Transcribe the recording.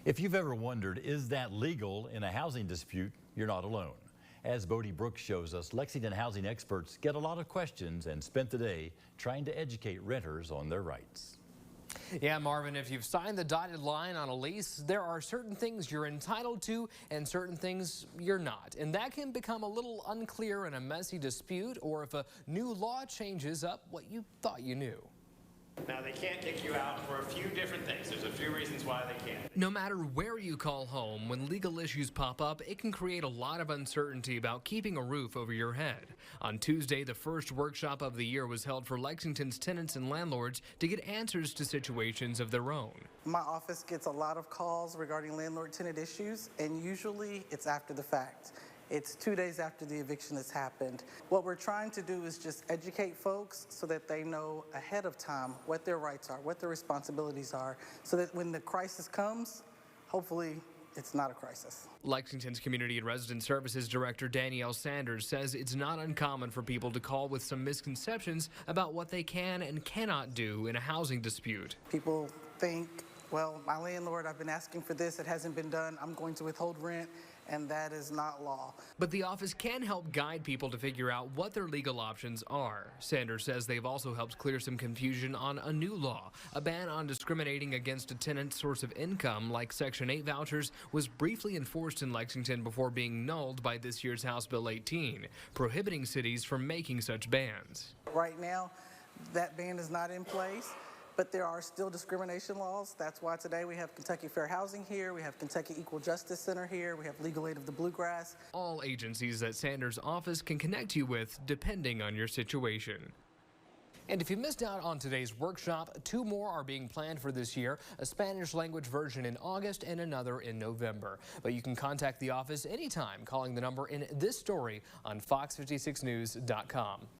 If you've ever wondered, is that legal in a housing dispute, you're not alone. As Bodie Brooks shows us, Lexington housing experts get a lot of questions and spent the day trying to educate renters on their rights. Yeah, Marvin, if you've signed the dotted line on a lease, there are certain things you're entitled to and certain things you're not. And that can become a little unclear in a messy dispute or if a new law changes up what you thought you knew. Now, they can't kick you out for a few different things. There's a few reasons why they can't. No matter where you call home, when legal issues pop up, it can create a lot of uncertainty about keeping a roof over your head. On Tuesday, the first workshop of the year was held for Lexington's tenants and landlords to get answers to situations of their own. My office gets a lot of calls regarding landlord-tenant issues, and usually it's after the fact. It's 2 days after the eviction has happened. What we're trying to do is just educate folks so that they know ahead of time what their rights are, what their responsibilities are, so that when the crisis comes, hopefully it's not a crisis. Lexington's Community and Resident Services Director Danielle Sanders says it's not uncommon for people to call with some misconceptions about what they can and cannot do in a housing dispute. People think, well, my landlord, I've been asking for this, it hasn't been done, I'm going to withhold rent, and that is not law. But the office can help guide people to figure out what their legal options are. Sanders says they've also helped clear some confusion on a new law. A ban on discriminating against a tenant's source of income, like Section 8 vouchers, was briefly enforced in Lexington before being nulled by this year's House Bill 18, prohibiting cities from making such bans. Right now, that ban is not in place. But there are still discrimination laws. That's why today we have Kentucky Fair Housing here, we have Kentucky Equal Justice Center here, we have Legal Aid of the Bluegrass. All agencies that Sanders' office can connect you with depending on your situation. And if you missed out on today's workshop, 2 more are being planned for this year, a Spanish language version in August and another in November. But you can contact the office anytime calling the number in this story on fox56news.com.